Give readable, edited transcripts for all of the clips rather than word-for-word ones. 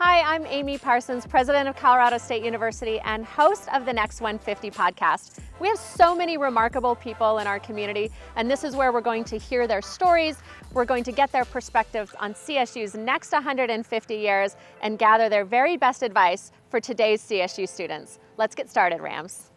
Hi, I'm Amy Parsons, president of Colorado State University and host of the Next 150 podcast. We have so many remarkable people in our community, and this is where we're going to hear their stories. We're going to get their perspectives on CSU's next 150 years and gather their very best advice for today's CSU students. Let's get started, Rams.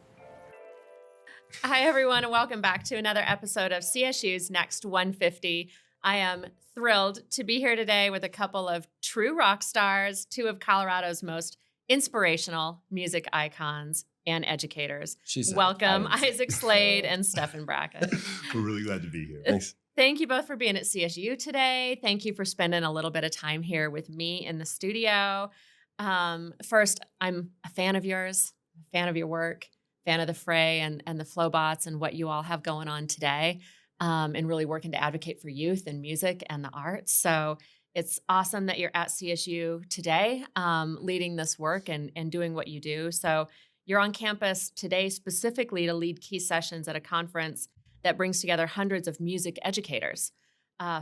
Hi, everyone, and welcome back to another episode of CSU's Next 150. I am thrilled to be here today with a couple of true rock stars, two of Colorado's most inspirational music icons and educators. Welcome, Isaac Slade and Stephen Brackett. We're really glad to be here. Thanks. Thank you both for being at CSU today. Thank you for spending a little bit of time here with me in the studio. First, I'm a fan of yours, a fan of your work, fan of the Fray and the Flowbots and what you all have going on today. And really working to advocate for youth and music and the arts. So it's awesome that you're at CSU today, leading this work and doing what you do. So you're on campus today specifically to lead key sessions at a conference that brings together hundreds of music educators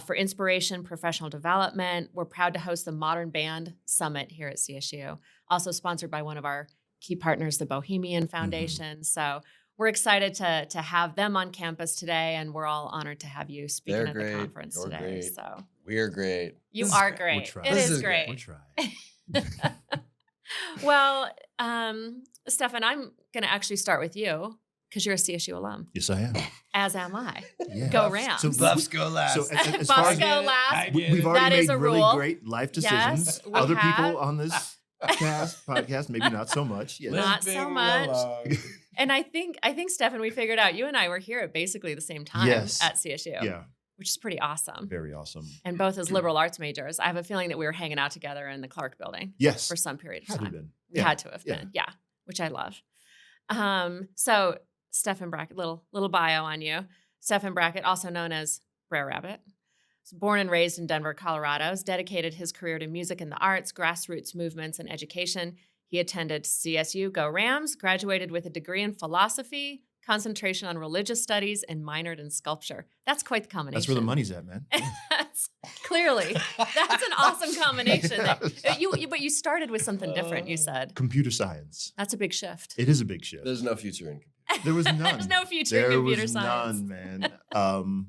for inspiration, professional development. We're proud to host the Modern Band Summit here at CSU, also sponsored by one of our key partners, the Bohemian Foundation. Mm-hmm. So we're excited to have them on campus today, and we're all honored to have you speaking at the conference today. Great. So we're great. You are great. We'll it is great. We'll try. Well, Stephen, I'm going to actually start with you because you're a CSU alum. Yes, I am. As am I. Yeah. Go Rams. So Buffs go last. So as Buffs far as go last. we've already That is made a really rule. great life decisions. Yes, we Other have. people on this podcast, maybe not so much. Yes. Not so much. And I think, Stephen, we figured out you and I were here at basically the same time at CSU. Yeah. Which is pretty awesome. Very awesome. And both as liberal arts majors. I have a feeling that we were hanging out together in the Clark building. Yes. For some period of Had to time. have been. We had to have been. Yeah. Which I love. So Stephen Brackett, little bio on you. Stephen Brackett, also known as Brer Rabbit. Was born and raised in Denver, Colorado. Has dedicated his career to music and the arts, grassroots movements, and education. He attended CSU, Go Rams, graduated with a degree in philosophy, concentration on religious studies, and minored in sculpture. That's quite the combination. That's where the money's at, man. Clearly. That's an awesome combination. But you started with something different, you said. Computer science. That's a big shift. It is a big shift. There's no future in computer. There was none. There's no future in computer science. None, man.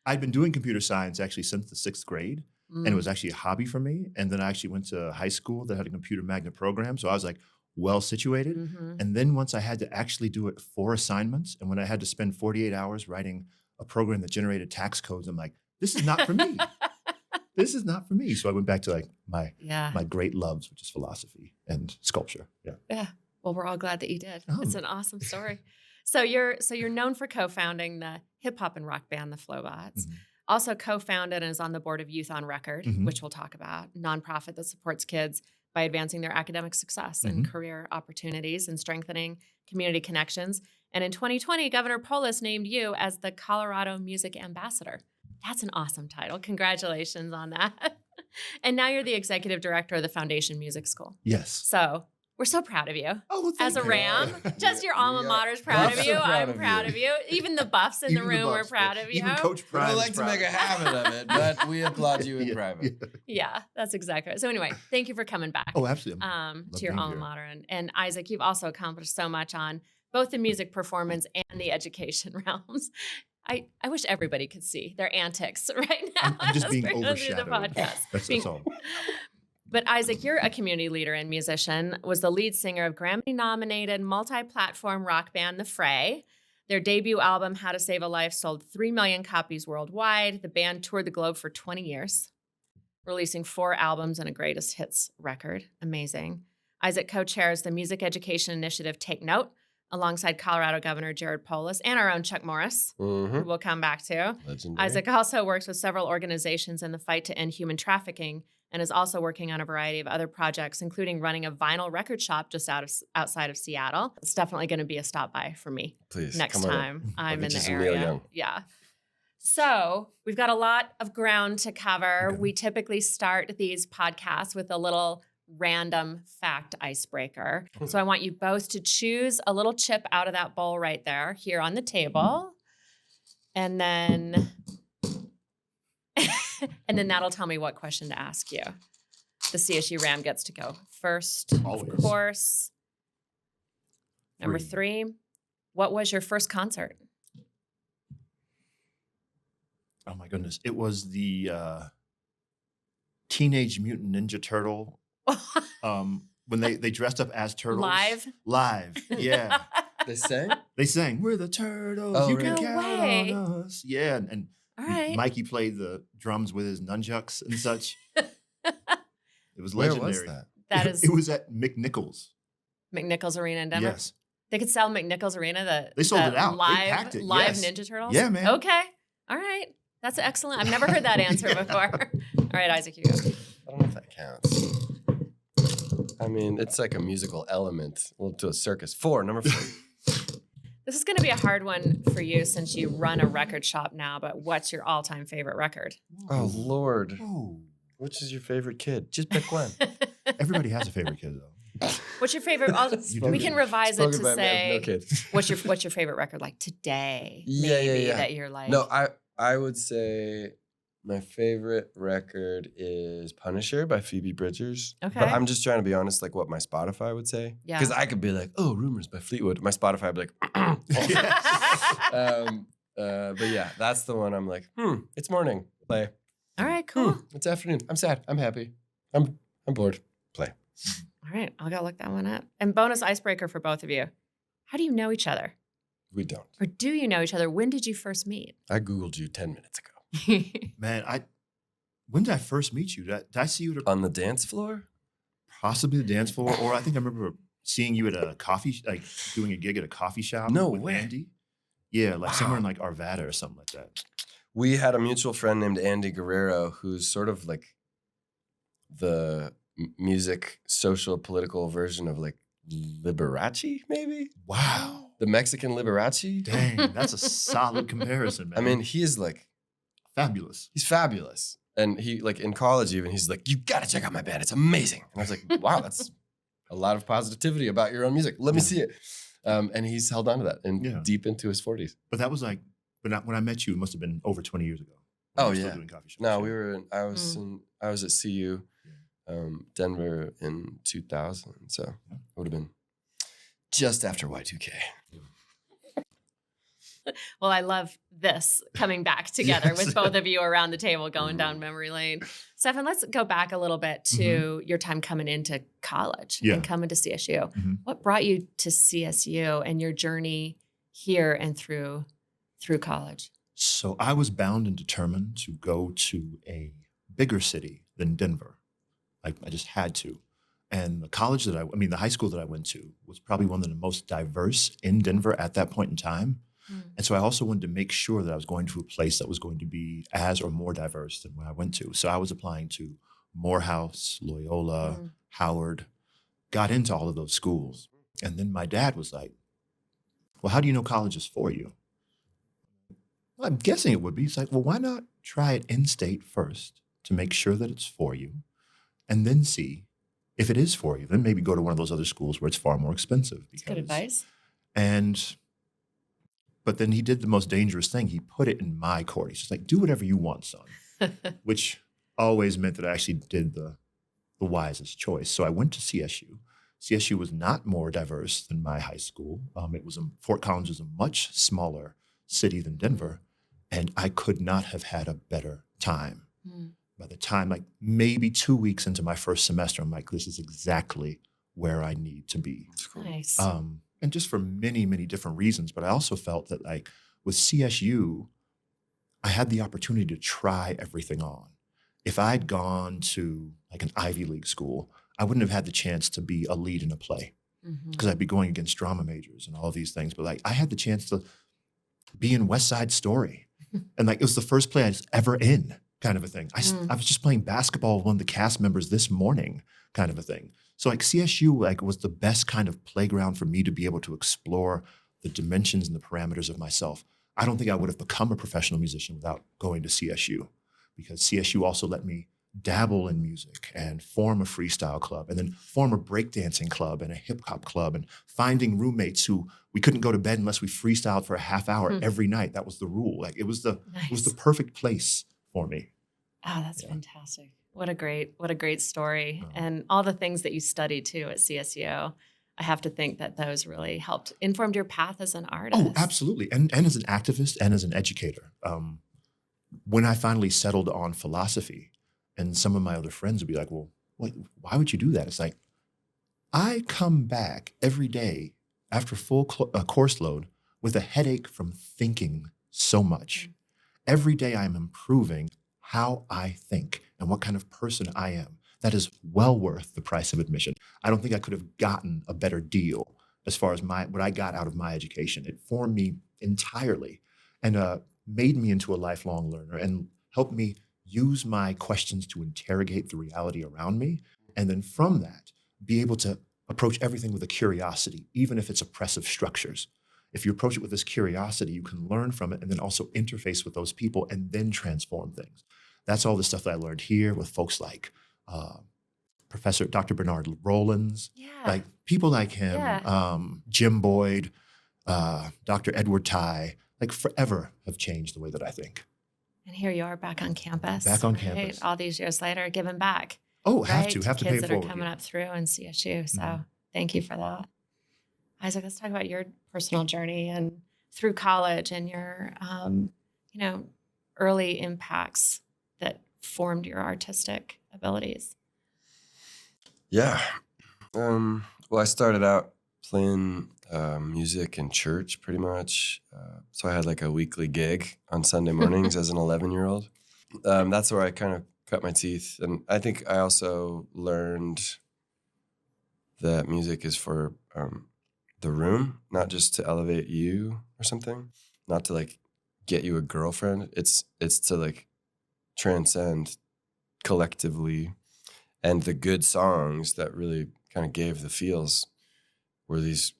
I'd been doing computer science actually since the 6th grade. And it was actually a hobby for me. And then I actually went to high school that had a computer magnet program. So I was like well situated. Mm-hmm. And then once I had to actually do it for assignments, and when I had to spend 48 hours writing a program that generated tax codes, I'm like, this is not for me. This is not for me. So I went back to like my great loves, which is philosophy and sculpture. Yeah. Well, we're all glad that you did. It's an awesome story. So you're known for co-founding the hip hop and rock band, the Flowbots. Mm-hmm. Also co-founded and is on the board of Youth on Record, which we'll talk about, a nonprofit that supports kids by advancing their academic success and career opportunities and strengthening community connections. And in 2020, Governor Polis named you as the Colorado Music Ambassador. That's an awesome title. Congratulations on that. And now you're the executive director of the Foundation Music School. Yes. So we're so proud of you. Oh, well, as a Ram. Just your alma mater's proud of you. I'm proud of you. Even the Buffs in the room are proud of you. Even Coach Prime. I like to make a habit of it, but we applaud you in private. Yeah, that's exactly right. So anyway, thank you for coming back. Oh, absolutely. To your alma mater. And Isaac, you've also accomplished so much on both the music performance and the education realms. I wish everybody could see their antics right now. I'm just being The overshadowed. podcast. That's all. But Isaac, you're a community leader and musician, was the lead singer of Grammy-nominated multi-platform rock band The Fray. Their debut album, How to Save a Life, sold 3 million copies worldwide. The band toured the globe for 20 years, releasing 4 albums and a greatest hits record. Amazing. Isaac co-chairs the music education initiative Take Note, alongside Colorado Governor Jared Polis and our own Chuck Morris, who we'll come back to. Legendary. Isaac also works with several organizations in the fight to end human trafficking and is also working on a variety of other projects, including running a vinyl record shop just outside of Seattle. It's definitely going to be a stop by for me. Please, next time I'm in the Neil area. Young. Yeah. So we've got a lot of ground to cover. Okay. We typically start these podcasts with a little random fact icebreaker. So I want you both to choose a little chip out of that bowl right there here on the table. And then that'll tell me what question to ask you. the CSU Ram gets to go first, Always. of course. Number 3, what was your first concert? Oh my goodness. It was the Teenage Mutant Ninja Turtle. When they dressed up as turtles. Live. Yeah. They sang? They sang, "We're the turtles. Oh, You really? can No count way. on us." Yeah. And All right. Mikey played the drums with his nunchucks and such. It was Where legendary. was that? That is It was at McNichols. McNichols Arena in Denver. Yes. They could sell McNichols Arena. They sold the it out. They Live, packed it, live yes. Ninja Turtles. Yeah, man. Okay. All right. That's excellent. I've never heard that answer Yeah. before. All right, Isaac, you go. I don't know if that counts. I mean, it's like a musical element. Well, to a circus. 4, number 4. This is going to be a hard one for you since you run a record shop now. But what's your all-time favorite record? Oh, Lord. Whoa. Which is your favorite kid? Just pick one. Everybody has a favorite kid, though. What's your favorite? You do. We can revise it Spoken to by a man say with no kid. what's your favorite record like today? Yeah, yeah, maybe, yeah. That you're like. No, I would say my favorite record is Punisher by Phoebe Bridgers. Okay. But I'm just trying to be honest, like what my Spotify would say. Yeah. Because I could be like, oh, Rumors by Fleetwood. My Spotify would be like, but yeah, that's the one I'm like, it's morning. Play. All right, cool. It's afternoon. I'm sad. I'm happy. I'm bored. Play. All right, I'll go look that one up. And bonus icebreaker for both of you. How do you know each other? We don't. Or do you know each other? When did you first meet? I Googled you 10 minutes ago. Man, when did I first meet you? Did I see you at On the dance floor? possibly the dance floor? Or I think I remember seeing you at a coffee, like doing a gig at a coffee shop No with way. Andy. Yeah, like somewhere in Wow. like Arvada or something like that. We had a mutual friend named Andy Guerrero, who's sort of like the music, social, political version of like Liberace, maybe? Wow. The Mexican Liberace? Dang, that's a solid comparison, man. I mean, he is like, fabulous. he's fabulous. And he, like, in college even, he's like, you gotta check out my band. It's amazing. And I was like, wow, that's a lot of positivity about your own music. Let me Yeah. see it. And he's held on to that and Yeah. deep into his 40s. But that was like, when I met you, it must have been over 20 years ago. Oh, We were still yeah. doing coffee shops. No, yeah. we were in, I was at CU, Denver in 2000. So it would have been just after Y2K. Well, I love this coming back together Yes. with both of you around the table going down memory lane. Stefan, let's go back a little bit to your time coming into college Yeah. and coming to CSU. Mhm. What brought you to CSU and your journey here and through college? So I was bound and determined to go to a bigger city than Denver. I just had to. And the college the high school that I went to was probably one of the most diverse in Denver at that point in time. And so I also wanted to make sure that I was going to a place that was going to be as or more diverse than where I went to. So I was applying to Morehouse, Loyola, Howard, got into all of those schools. And then my dad was like, well, how do you know college is for you? Well, I'm guessing it would be. He's like, well, why not try it in-state first to make sure that it's for you, and then see if it is for you. Then maybe go to one of those other schools where it's far more expensive. That's good advice. But then he did the most dangerous thing. He put it in my court. He's just like, do whatever you want, son, which always meant that I actually did the wisest choice. So I went to CSU. CSU was not more diverse than my high school. Fort Collins was a much smaller city than Denver, and I could not have had a better time. By the time, like maybe 2 weeks into my first semester, I'm like, this is exactly where I need to be. Nice. And just for many, many different reasons. But I also felt that like with CSU, I had the opportunity to try everything on. If I'd gone to like an Ivy League school, I wouldn't have had the chance to be a lead in a play because I'd be going against drama majors and all of these things. But like I had the chance to be in West Side Story. And like it was the first play I was ever in, kind of a thing. I was just playing basketball with one of the cast members this morning, kind of a thing. So like CSU like was the best kind of playground for me to be able to explore the dimensions and the parameters of myself. I don't think I would have become a professional musician without going to CSU, because CSU also let me dabble in music and form a freestyle club and then form a breakdancing club and a hip hop club and finding roommates who we couldn't go to bed unless we freestyled for a half hour every night. That was the rule. Like it was the perfect place for me. Oh, that's fantastic. What a great story. Uh-huh. And all the things that you studied too at CSU. I have to think that those really informed your path as an artist. Oh, absolutely. And as an activist and as an educator. When I finally settled on philosophy, and some of my other friends would be like, well, why would you do that? It's like, I come back every day after full course load with a headache from thinking so much. Every day I'm improving how I think and what kind of person I am. That is well worth the price of admission. I don't think I could have gotten a better deal as far as what I got out of my education. It formed me entirely and made me into a lifelong learner and helped me use my questions to interrogate the reality around me. And then from that, be able to approach everything with a curiosity, even if it's oppressive structures. If you approach it with this curiosity, you can learn from it and then also interface with those people and then transform things. That's all the stuff that I learned here with folks like Professor Dr. Bernard Rollins, like people like him, Yeah. Jim Boyd, Dr. Edward Ty, like forever have changed the way that I think. And here you are back on campus. Back on right? campus. All these years later, giving back. Oh, Right? have to pay kids it that are forward. coming up through in CSU. So Mhm. thank you for that. Isaac, let's talk about your personal journey and through college and your, early impacts that formed your artistic abilities. Yeah. Well, I started out playing music in church pretty much. So I had like a weekly gig on Sunday mornings as an 11-year-old. That's where I kind of cut my teeth. And I think I also learned that music is for the room, not just to elevate you or something, not to like get you a girlfriend. It's to like transcend collectively. And the good songs that really kind of gave the feels were these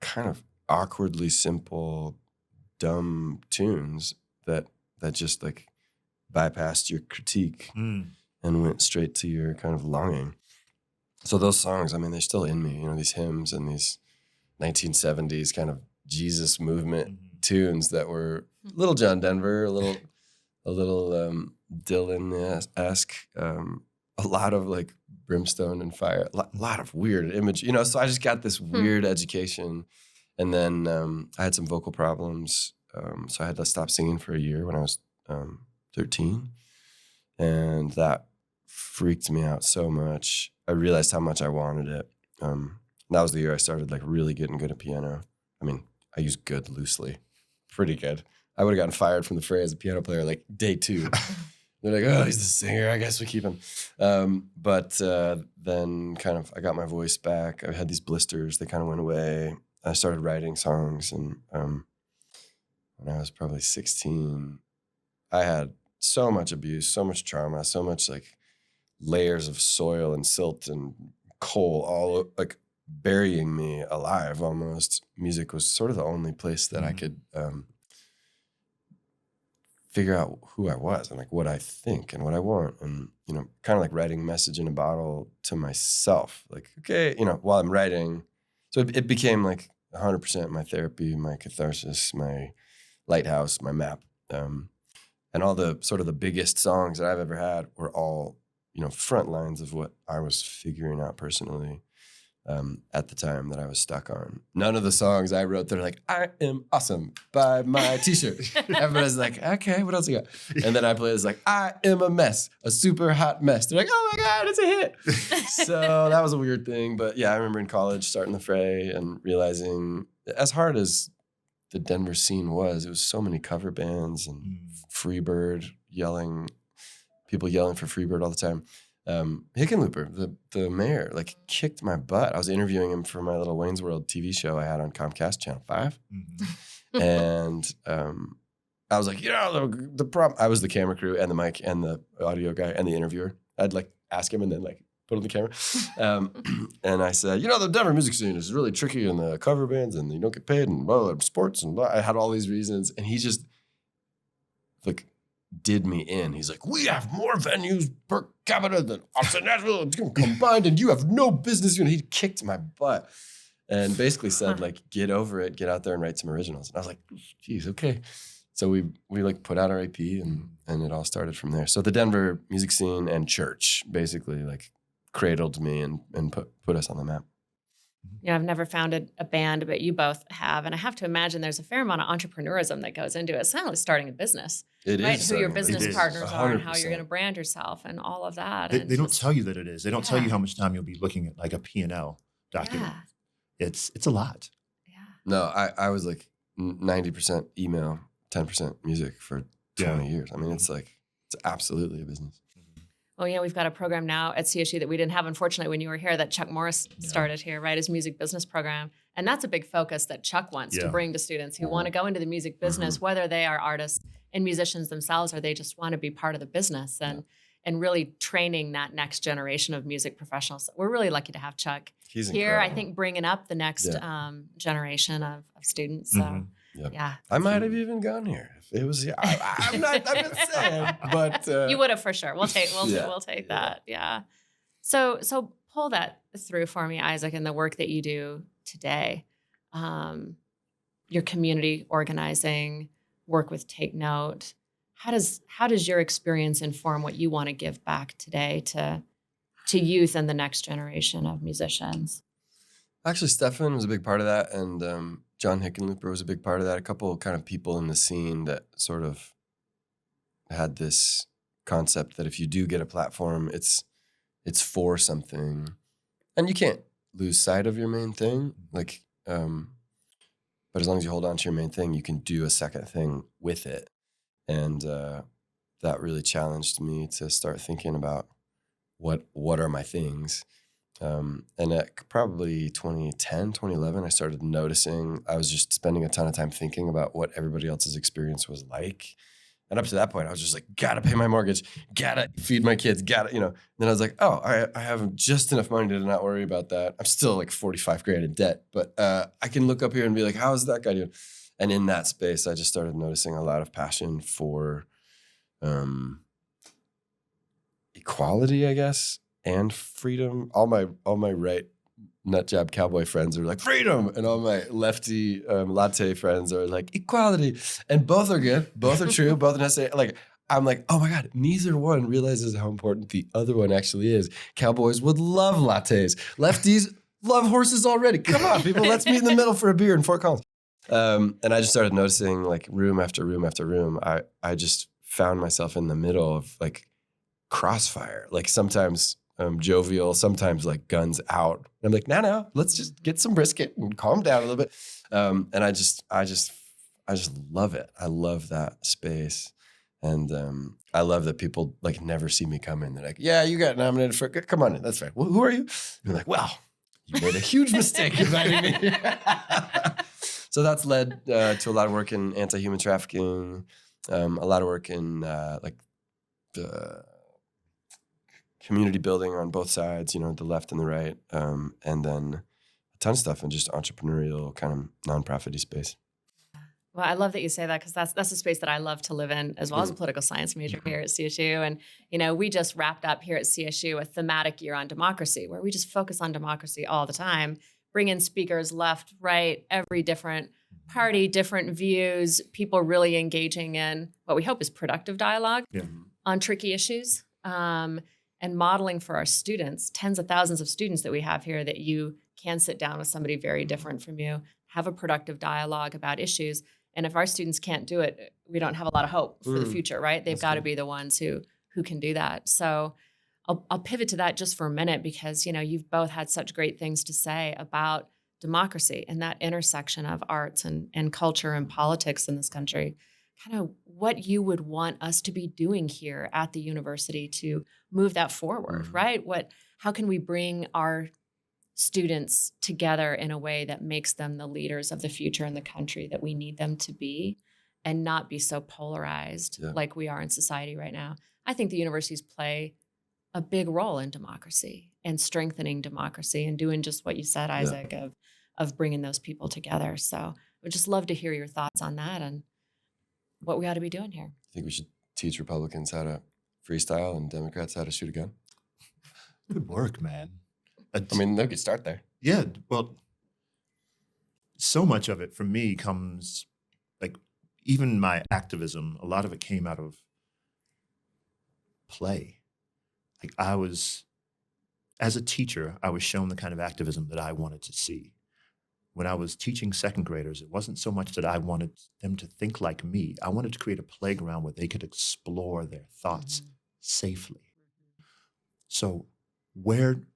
kind of awkwardly simple, dumb tunes that just like bypassed your critique Mm. and went straight to your kind of longing. So those songs, I mean, they're still in me, these hymns and these 1970s kind of Jesus movement Mhm. tunes that were little John Denver, a little Dylan-esque, a lot of like brimstone and fire, a lot of weird image, so I just got this weird education. And then I had some vocal problems. So I had to stop singing for a year when I was 13. And that freaked me out so much. I realized how much I wanted it. That was the year I started like really getting good at piano. I mean, I use good loosely, pretty good. I would have gotten fired from the Fray as a piano player like day 2. They're like, oh, he's the singer. I guess we keep him. But then kind of I got my voice back. I had these blisters. They kind of went away. I started writing songs. And when I was probably 16, I had so much abuse, so much trauma, so much like layers of soil and silt and coal all like burying me alive almost. Music was sort of the only place that I could figure out who I was and like what I think and what I want. And, kind of like writing a message in a bottle to myself. Like, okay, while I'm writing. So it became like 100% my therapy, my catharsis, my lighthouse, my map. And all the sort of the biggest songs that I've ever had were all, front lines of what I was figuring out personally at the time that I was stuck on. None of the songs I wrote, they're like, I am awesome, buy my t-shirt. Everybody's like, okay, what else you got? And then I play this like, I am a mess, a super hot mess. They're like, oh my God, it's a hit. So that was a weird thing. But yeah, I remember in college starting the Fray and realizing as hard as the Denver scene was, it was so many cover bands and Freebird people yelling for Freebird all the time. Hickenlooper, the mayor, like kicked my butt. I was interviewing him for my little Wayne's World TV show I had on Comcast Channel 5. Mhm. And I was like, the problem. I was the camera crew and the mic and the audio guy and the interviewer. I'd like ask him and then like put on the camera. And I said, the Denver music scene is really tricky and the cover bands and you don't get paid and blah, blah, sports and blah. I had all these reasons. And he just like did me in. He's like, we have more venues per capita than Austin, Nashville combined, and you have no business. He kicked my butt and basically said, like, get over it, get out there and write some originals. And I was like, geez, okay. So we like put out our EP and it all started from there. So the Denver music scene and church basically like cradled me and put us on the map. You know, I've never founded a band, but you both have. And I have to imagine there's a fair amount of entrepreneurism that goes into it. It's not like starting a business, It right? is Who your starting a business business. partners are and how you're 100%. going to brand yourself and all of that. They And don't just- tell you that it is. They don't tell you Yeah. how much time you'll be looking at like a P&L document. Yeah. It's a lot. Yeah. No, I was like 90% email, 10% music for 20 years. I mean, it's absolutely a business. Well, yeah, we've got a program now at CSU that we didn't have, unfortunately, when you were here, that Chuck Morris started here, right? His music business program. And that's a big focus that Chuck wants to Yeah. bring to students who want to go into the music business, whether they are artists and musicians themselves or they just want to be part of the business and really training that next generation of music professionals. We're really lucky to have Chuck He's here, incredible. I think, bringing up the next generation of students. So, Mhm. Yep. yeah. I might have even gone here. If it was, I'm not saying, but. You would have for sure. We'll take Yeah. that. Yeah. So pull that through for me, Isaac, and the work that you do today. Your community organizing, work with Take Note. How does your experience inform what you want to give back today to youth and the next generation of musicians? Actually, Stefan was a big part of that, and John Hickenlooper was a big part of that. A couple kind of people in the scene that sort of had this concept that if you do get a platform, it's for something, and you can't lose sight of your main thing. Like, but as long as you hold on to your main thing, you can do a second thing with it, and that really challenged me to start thinking about what are my things. And at probably 2010, 2011, I started noticing I was just spending a ton of time thinking about what everybody else's experience was like. And up to that point, I was just like, gotta pay my mortgage, gotta feed my kids, gotta, And then I was like, oh, I have just enough money to not worry about that. I'm still like 45 grand in debt, but I can look up here and be like, how's that guy doing? And in that space, I just started noticing a lot of passion for equality, I guess, and freedom. All my right nut job cowboy friends are like freedom, and all my lefty latte friends are like equality. And both are good, both are true, both necessary. Like I'm like, oh my God, neither one realizes how important the other one actually is. Cowboys would love lattes. Lefties love horses already. Come on, people, let's meet in the middle for a beer in Fort Collins. And I just started noticing like room after room after room. I just found myself in the middle of like crossfire. Like sometimes jovial, sometimes like guns out. And I'm like, no, let's just get some brisket and calm down a little bit. And I just love it. I love that space. And I love that people like never see me come in. They're like, yeah, you got nominated for, come on in, that's fine. Who are you? And I'm like, well, you made a huge mistake inviting me. So that's led to a lot of work in anti-human trafficking, a lot of work in community building on both sides, the left and the right, and then a ton of stuff in just entrepreneurial kind of nonprofit-y space. Well, I love that you say that because that's a space that I love to live in as well as a political science major here at CSU. And, we just wrapped up here at CSU a thematic year on democracy where we just focus on democracy all the time, bring in speakers left, right, every different party, different views, people really engaging in what we hope is productive dialogue on tricky issues. And modeling for our students, tens of thousands of students that we have here, that you can sit down with somebody very different from you, have a productive dialogue about issues. And if our students can't do it, we don't have a lot of hope for the future, right? They've got to be the ones who can do that. So I'll pivot to that just for a minute because, you've both had such great things to say about democracy and that intersection of arts and culture and politics in this country. Kind of what you would want us to be doing here at the university to move that forward, right? How can we bring our students together in a way that makes them the leaders of the future in the country that we need them to be and not be so polarized like we are in society right now? I think the universities play a big role in democracy and strengthening democracy and doing just what you said, Isaac, of bringing those people together. So I would just love to hear your thoughts on that and what we ought to be doing here. I think we should teach Republicans how to freestyle and Democrats how to shoot a gun. Good work, man. I mean, they could start there. Yeah, well, so much of it for me comes like even my activism, a lot of it came out of play. Like as a teacher, I was shown the kind of activism that I wanted to see. When I was teaching second graders, it wasn't so much that I wanted them to think like me. I wanted to create a playground where they could explore their thoughts safely. So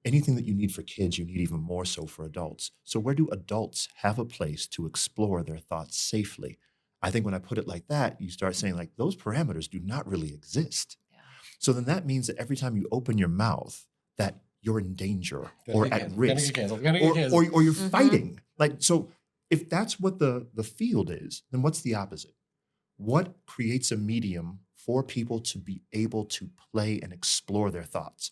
anything that you need for kids, you need even more so for adults. So where do adults have a place to explore their thoughts safely? I think when I put it like that, you start saying like those parameters do not really exist. Yeah. So then that means that every time you open your mouth, that you're in danger or at risk or you're fighting. Like, so if that's what the field is, then what's the opposite? What creates a medium for people to be able to play and explore their thoughts?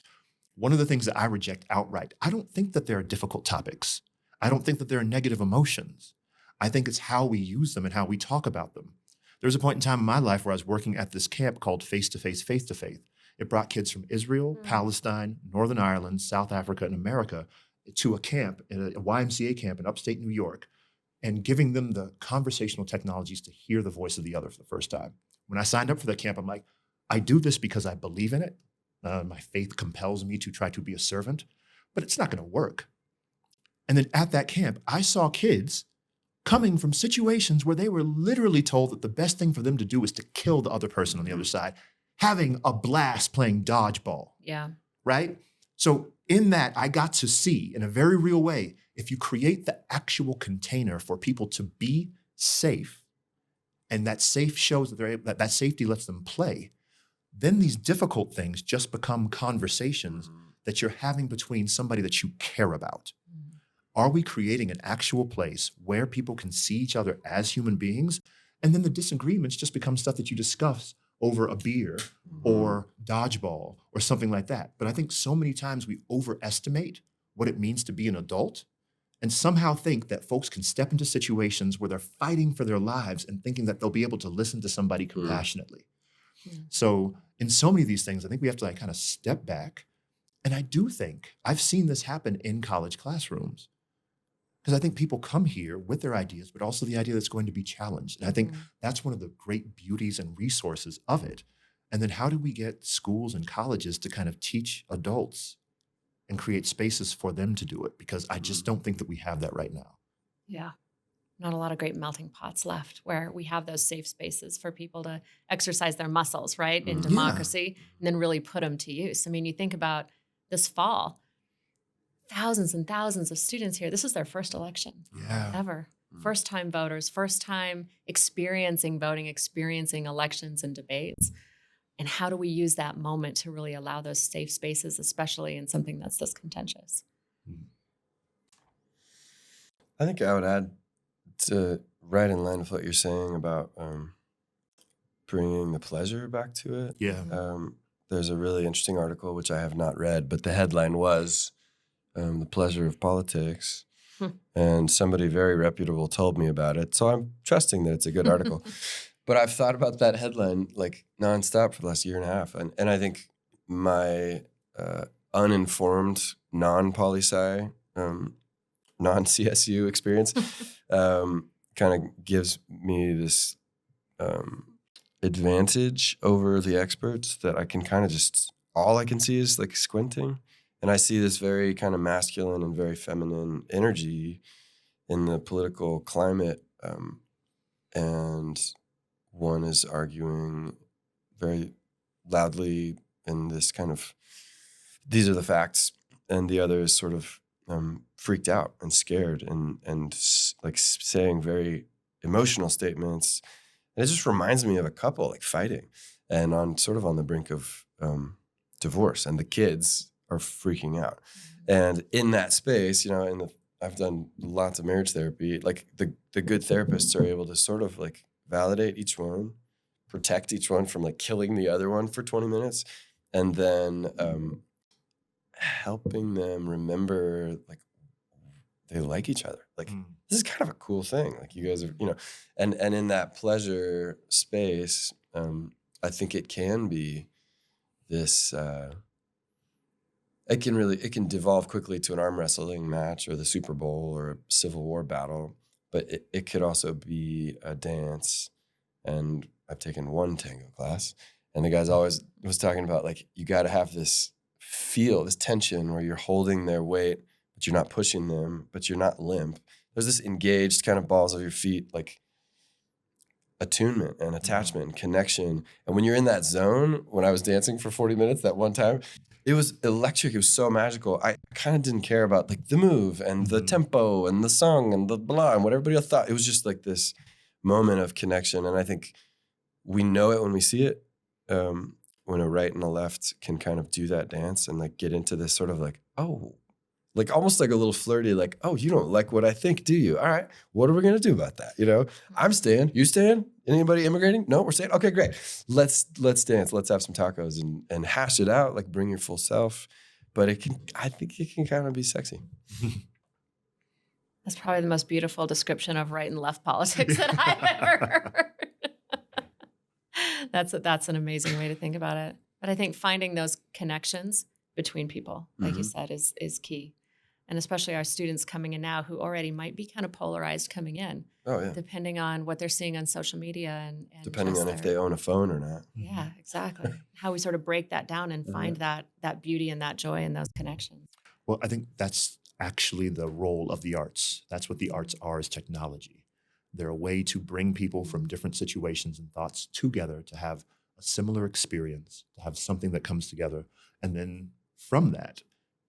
One of the things that I reject outright, I don't think that there are difficult topics. I don't think that there are negative emotions. I think it's how we use them and how we talk about them. There was a point in time in my life where I was working at this camp called Face to Face, Faith to Faith. It brought kids from Israel, Palestine, Northern Ireland, South Africa, and America to a camp, a YMCA camp in upstate New York, and giving them the conversational technologies to hear the voice of the other for the first time. When I signed up for the camp, I'm like, I do this because I believe in it. My faith compels me to try to be a servant, but it's not going to work. And then at that camp, I saw kids coming from situations where they were literally told that the best thing for them to do was to kill the other person on the other side, having a blast playing dodgeball. Yeah. Right? So in that, I got to see in a very real way, if you create the actual container for people to be safe, and that safe shows that they're able, that safety lets them play, then these difficult things just become conversations that you're having between somebody that you care about. Are we creating an actual place where people can see each other as human beings? And then the disagreements just become stuff that you discuss over a beer or dodgeball or something like that. But I think so many times we overestimate what it means to be an adult and somehow think that folks can step into situations where they're fighting for their lives and thinking that they'll be able to listen to somebody compassionately. So in so many of these things, I think we have to like kind of step back. And I do think I've seen this happen in college classrooms. Because I think people come here with their ideas, but also the idea that's going to be challenged. And I think that's one of the great beauties and resources of it. And then how do we get schools and colleges to kind of teach adults and create spaces for them to do it? Because I just don't think that we have that right now. Yeah. Not a lot of great melting pots left where we have those safe spaces for people to exercise their muscles, right, in democracy, and then really put them to use. I mean, you think about this fall, thousands and thousands of students here. This is their first election ever. First time voters, first time experiencing voting, experiencing elections and debates. And how do we use that moment to really allow those safe spaces, especially in something that's this contentious? I think I would add to right in line with what you're saying about bringing the pleasure back to it. Yeah. There's a really interesting article, which I have not read, but the headline was The Pleasure of Politics. And somebody very reputable told me about it. So I'm trusting that it's a good article. But I've thought about that headline like nonstop for the last year and a half. And I think my uninformed, non-poli-sci, non-CSU experience kind of gives me this advantage over the experts that I can kind of just, all I can see is like squinting. And I see this very kind of masculine and very feminine energy in the political climate. And one is arguing very loudly in this kind of, these are the facts. And the other is sort of freaked out and scared and like saying very emotional statements. And it just reminds me of a couple like fighting and on the brink of divorce, and the kids are freaking out. And in that space, I've done lots of marriage therapy. Like the good therapists are able to sort of like validate each one, protect each one from like killing the other one for 20 minutes, and then helping them remember like they like each other. Like this is kind of a cool thing. Like you guys are, and in that pleasure space, I think it can be this. It can devolve quickly to an arm wrestling match or the Super Bowl or a Civil War battle, but it could also be a dance and I've taken one tango class, and the guys always was talking about like you got to have this feel, this tension where you're holding their weight, but you're not pushing them, but you're not limp. There's this engaged kind of balls of your feet, like attunement and attachment and connection. And when you're in that zone, when I was dancing for 40 minutes that one time, it was electric. It was so magical. I kind of didn't care about like the move and the tempo and the song and the blah and what everybody else thought. It was just like this moment of connection. And I think we know it when we see it. When a right and a left can kind of do that dance and like get into this sort of like, oh, like almost like a little flirty, like, oh, you don't like what I think, do you? All right, what are we gonna do about that? You know, I'm staying, you staying? Anybody immigrating? No, we're staying. Okay, great. Let's dance. Let's have some tacos and hash it out. Like bring your full self. But I think it can kind of be sexy. That's probably the most beautiful description of right and left politics that I've ever heard. That's an amazing way to think about it. But I think finding those connections between people, like you said, is key. And especially our students coming in now who already might be kind of polarized coming in. Oh, yeah. Depending on what they're seeing on social media and depending on if they own a phone or not. Yeah, exactly. How we sort of break that down and find that beauty and that joy in those connections. Well, I think that's actually the role of the arts. That's what the arts are, is technology. They're a way to bring people from different situations and thoughts together to have a similar experience, to have something that comes together. And then from that,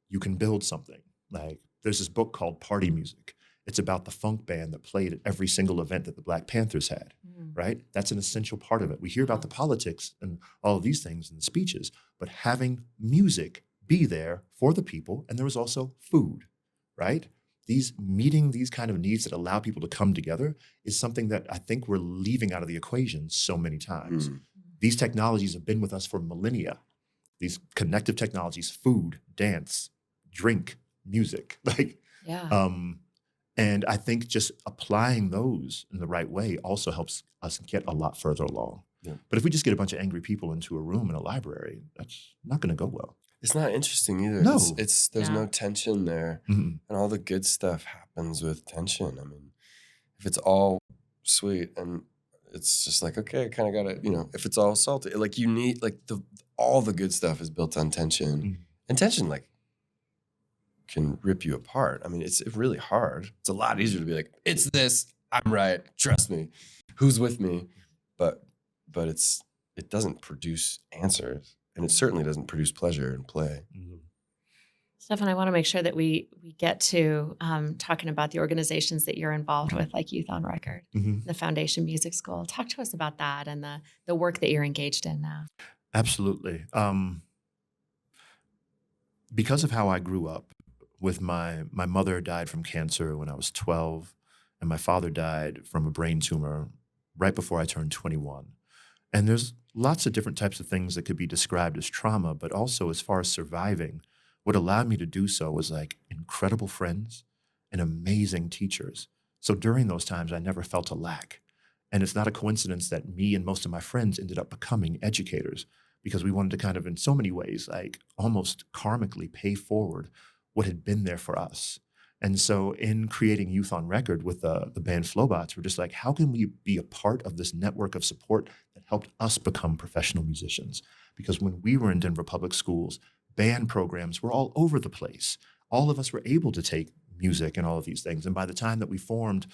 you can build something. Like there's this book called Party Music. It's about the funk band that played at every single event that the Black Panthers had, right? That's an essential part of it. We hear about the politics and all of these things in the speeches, but having music be there for the people, and there was also food, right? Meeting these kind of needs that allow people to come together is something that I think we're leaving out of the equation so many times. These technologies have been with us for millennia. These connective technologies, food, dance, drink, music, and I think just applying those in the right way also helps us get a lot further along. Yeah. But if we just get a bunch of angry people into a room in a library, that's not going to go well. It's not interesting either. No. There's no tension there. And all the good stuff happens with tension. I mean, if it's all sweet and it's just like, okay, I kind of got to, if it's all salty, like you need, like all the good stuff is built on tension. And tension, like, can rip you apart. I mean, it's really hard. It's a lot easier to be like, it's this, I'm right, trust me, who's with me? But it doesn't produce answers. And it certainly doesn't produce pleasure and play. Stefan, I want to make sure that we get to talking about the organizations that you're involved with, like Youth on Record, the Foundation Music School. Talk to us about that and the work that you're engaged in now. Absolutely. Because of how I grew up, with my mother died from cancer when I was 12, and my father died from a brain tumor right before I turned 21. And there's lots of different types of things that could be described as trauma, but also as far as surviving, what allowed me to do so was like incredible friends and amazing teachers. So during those times, I never felt a lack. And it's not a coincidence that me and most of my friends ended up becoming educators, because we wanted to kind of, in so many ways, like almost karmically pay forward what had been there for us. And so in creating Youth on Record with the band Flowbots, we're just like, how can we be a part of this network of support that helped us become professional musicians? Because when we were in Denver public schools, band programs were all over the place. All of us were able to take music and all of these things. And by the time that we formed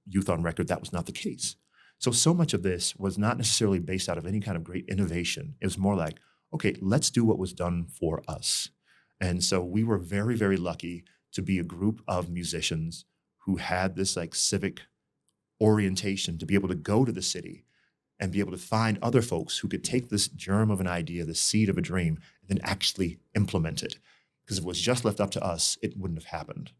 Youth on Record, that was not the case. So much of this was not necessarily based out of any kind of great innovation. It was more like, okay, let's do what was done for us. And so we were very, very lucky to be a group of musicians who had this like civic orientation to be able to go to the city and be able to find other folks who could take this germ of an idea, the seed of a dream, and then actually implement it. Because if it was just left up to us, it wouldn't have happened.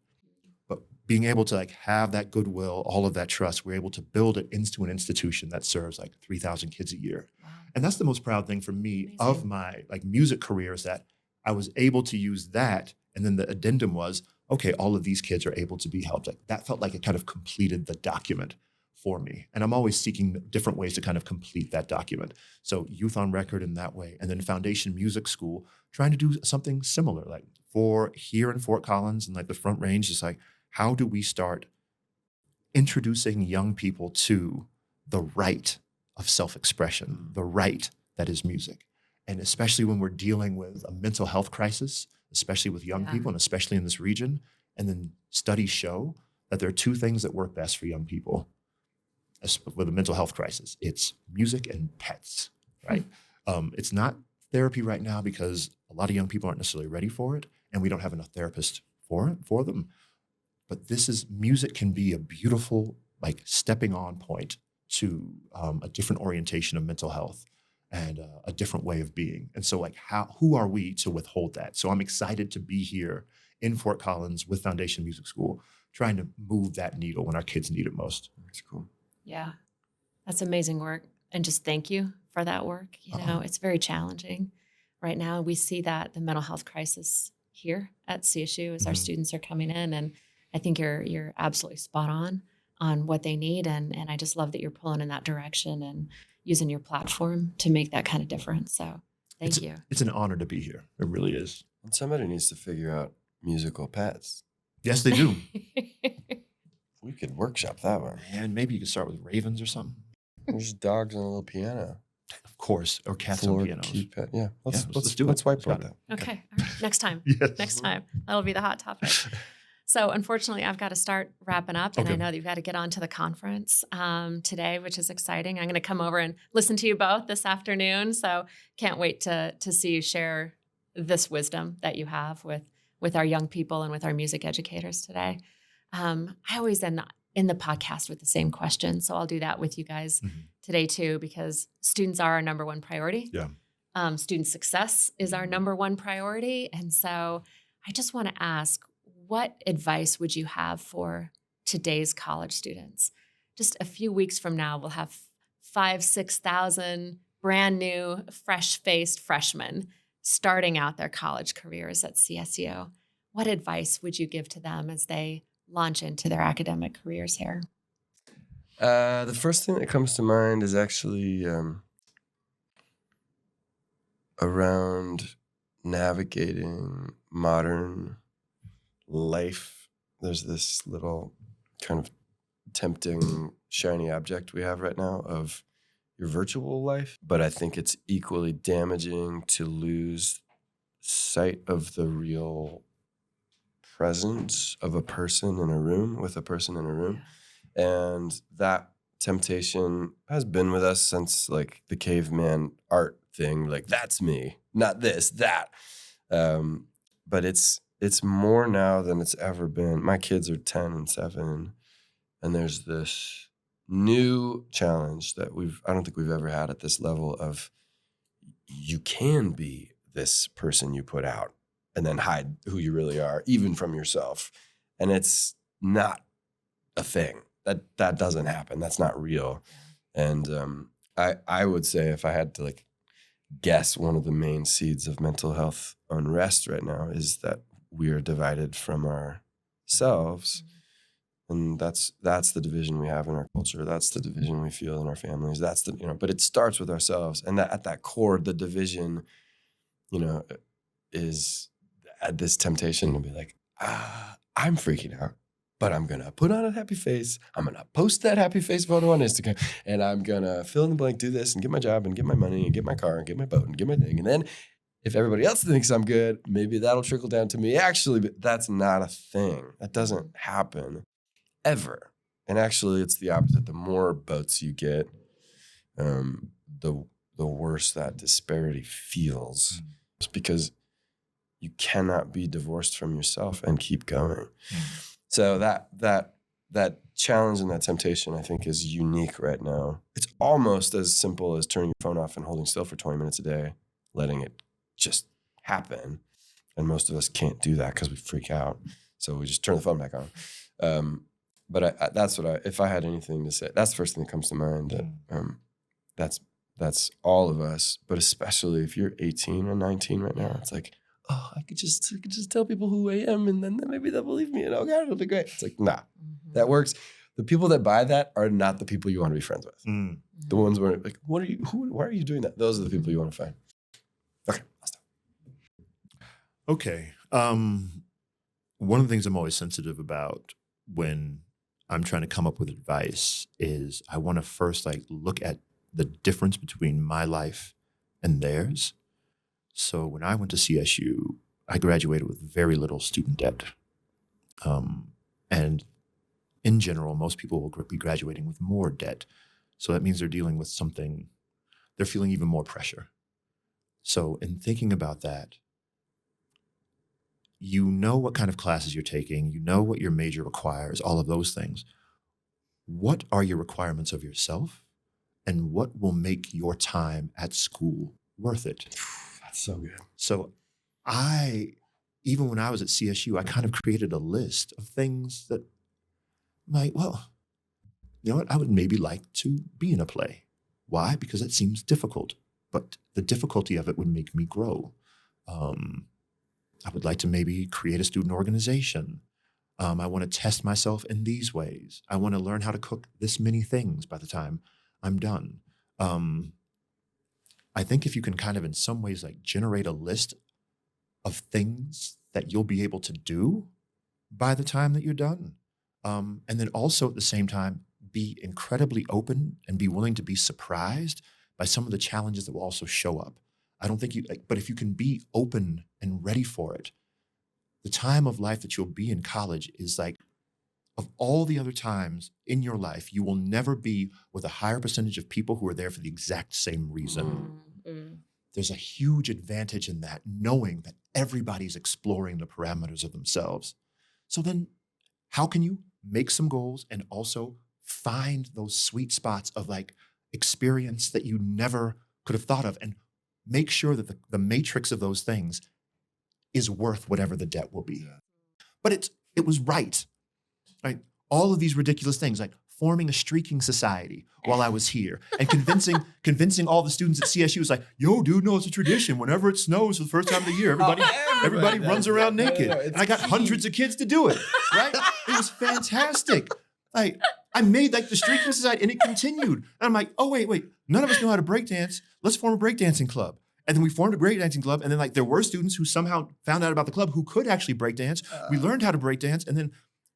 But being able to like have that goodwill, all of that trust, we're able to build it into an institution that serves like 3,000 kids a year. Wow. And that's the most proud thing for me of my like music career, is that I was able to use that. And then the addendum was, okay, all of these kids are able to be helped. Like, that felt like it kind of completed the document for me. And I'm always seeking different ways to kind of complete that document. So Youth on Record in that way. And then Foundation Music School, trying to do something similar, like for here in Fort Collins and like the Front Range, is like, how do we start introducing young people to the right of self-expression, the right that is music. And especially when we're dealing with a mental health crisis, especially with young Yeah. people and especially in this region. And then studies show that there are two things that work best for young people with a mental health crisis. It's music and pets, right? It's not therapy right now because a lot of young people aren't necessarily ready for it, and we don't have enough therapists for them. But music can be a beautiful, like, stepping on point to a different orientation of mental health and a different way of being. And so, like, who are we to withhold that? So I'm excited to be here in Fort Collins with Foundation Music School, trying to move that needle when our kids need it most. That's cool. Yeah, that's amazing work. And just thank you for that work. It's very challenging right now. We see that the mental health crisis here at CSU as our students are coming in. And I think you're absolutely spot on what they need. And I just love that you're pulling in that direction and using your platform to make that kind of difference. So thank you. It's an honor to be here. It really is. And somebody needs to figure out musical pets. Yes, they do. We could workshop that one. And maybe you could start with ravens or something. There's dogs on a little piano. Of course, or cats Floor on pianos. keypad. Yeah, let's do it. Let's whiteboard Got that. it. Okay. All right. Next time. Yes. Next time. That'll be the hot topic. So unfortunately, I've got to start wrapping up, and I Okay. know that you've got to get on to the conference today, which is exciting. I'm going to come over and listen to you both this afternoon. So can't wait to see you share this wisdom that you have with our young people and with our music educators today. I always end in the podcast with the same question, so I'll do that with you guys today too, because students are our number one priority. Yeah. Student success is our number one priority, and so I just want to ask, what advice would you have for today's college students? Just a few weeks from now, we'll have 5,000-6,000 brand new, fresh-faced freshmen starting out their college careers at CSU. What advice would you give to them as they launch into their academic careers here? The first thing that comes to mind is actually around navigating modern life. There's this little kind of tempting shiny object we have right now of your virtual life, but I think it's equally damaging to lose sight of the real presence of a person in a room with a person in a room. And that temptation has been with us since like the caveman art thing, like that's me, not this, that. But it's more now than it's ever been. My kids are 10 and 7, and there's this new challenge that I don't think we've ever had at this level of you can be this person you put out and then hide who you really are, even from yourself. And it's not a thing. That doesn't happen. That's not real. And I would say if I had to like guess, one of the main seeds of mental health unrest right now is that we are divided from ourselves. And that's the division we have in our culture. That's the division we feel in our families. That's but it starts with ourselves. And that at that core, the division, is at this temptation to be like, I'm freaking out, but I'm going to put on a happy face. I'm going to post that happy face photo on Instagram, and I'm going to fill in the blank, do this and get my job and get my money and get my car and get my boat and get my thing. And then if everybody else thinks I'm good, maybe that'll trickle down to me. Actually, but that's not a thing. That doesn't happen ever. And actually, it's the opposite. The more boats you get, the worse that disparity feels. It's because you cannot be divorced from yourself and keep going. So that challenge and that temptation, I think, is unique right now. It's almost as simple as turning your phone off and holding still for 20 minutes a day, letting it just happen. And most of us can't do that because we freak out. So we just turn the phone back on. But that's if I had anything to say, that's the first thing that comes to mind. That's all of us, but especially if you're 18 or 19 right now, it's like, oh, I could just tell people who I am, and then maybe they'll believe me, and oh God, it'll be great. It's like, nah, that works. The people that buy that are not the people you want to be friends with. The ones where like, why are you doing that? Those are the people you want to find. Okay, I'll stop. Okay. One of the things I'm always sensitive about when I'm trying to come up with advice is I want to first like look at the difference between my life and theirs. So when I went to CSU, I graduated with very little student debt. And in general, most people will be graduating with more debt. So that means they're dealing with something, they're feeling even more pressure. So in thinking about that, you know what kind of classes you're taking, you know what your major requires, all of those things. What are your requirements of yourself? And what will make your time at school worth it? That's so good. So even when I was at CSU, I kind of created a list of things that I'm like, well, you know what? I would maybe like to be in a play. Why? Because it seems difficult, but the difficulty of it would make me grow. I would like to maybe create a student organization. I want to test myself in these ways. I want to learn how to cook this many things by the time I'm done. I think if you can kind of in some ways like generate a list of things that you'll be able to do by the time that you're done. And then also at the same time, be incredibly open and be willing to be surprised by some of the challenges that will also show up. I don't think but if you can be open and ready for it, the time of life that you'll be in college is like, of all the other times in your life, you will never be with a higher percentage of people who are there for the exact same reason. Mm-hmm. There's a huge advantage in that, knowing that everybody's exploring the parameters of themselves. So then how can you make some goals and also find those sweet spots of like experience that you never could have thought of, and make sure that the matrix of those things is worth whatever the debt will be. But it was right. All of these ridiculous things, like forming a streaking society while I was here, and convincing all the students at CSU was like, yo, dude, no, it's a tradition. Whenever it snows for the first time of the year, everybody runs around naked. And I got hundreds of kids to do it, right? It was fantastic. I made like the streaking society, and it continued. And I'm like, oh, wait, none of us know how to breakdance. Let's form a breakdancing club. And then we formed a breakdancing club. And then like there were students who somehow found out about the club who could actually breakdance. We learned how to breakdance. And then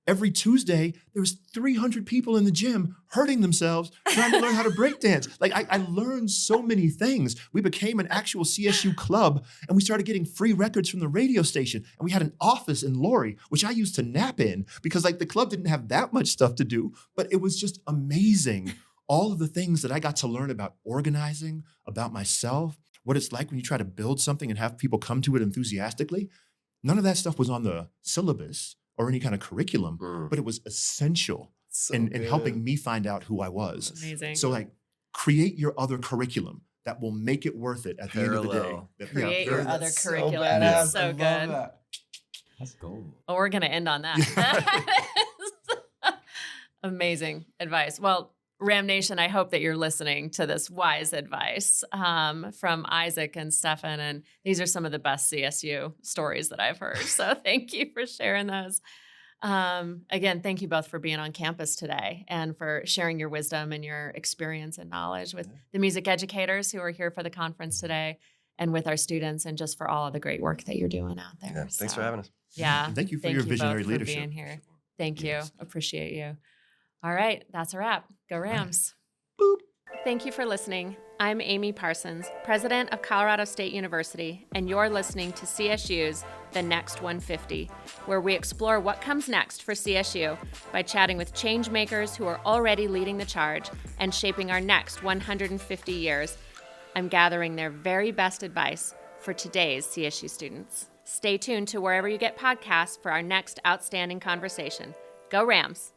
every Tuesday, there was 300 people in the gym hurting themselves trying to learn how to breakdance. Like I learned so many things. We became an actual CSU club, and we started getting free records from the radio station. And we had an office in Lori, which I used to nap in because like the club didn't have that much stuff to do, but it was just amazing. All of the things that I got to learn about organizing, about myself, what it's like when you try to build something and have people come to it enthusiastically. None of that stuff was on the syllabus or any kind of curriculum, but it was essential in helping me find out who I was. Amazing. So like create your other curriculum that will make it worth it at the end of the day. Create your other That's so curriculum. badass. That's so I love good. that. That's gold. Well, we're going to end on that. Amazing advice. Well, Ram Nation, I hope that you're listening to this wise advice from Isaac and Stefan. And these are some of the best CSU stories that I've heard. So thank you for sharing those. Again, thank you both for being on campus today and for sharing your wisdom and your experience and knowledge with the music educators who are here for the conference today, and with our students, and just for all of the great work that you're doing out there. Yeah, thanks for having us. Yeah. And thank you for Thank your you visionary both leadership. for being here. Thank you. Yes. Appreciate you. All right. That's a wrap. Go Rams. Boop. Thank you for listening. I'm Amy Parsons, president of Colorado State University, and you're listening to CSU's The Next 150, where we explore what comes next for CSU by chatting with change makers who are already leading the charge and shaping our next 150 years. I'm gathering their very best advice for today's CSU students. Stay tuned to wherever you get podcasts for our next outstanding conversation. Go Rams!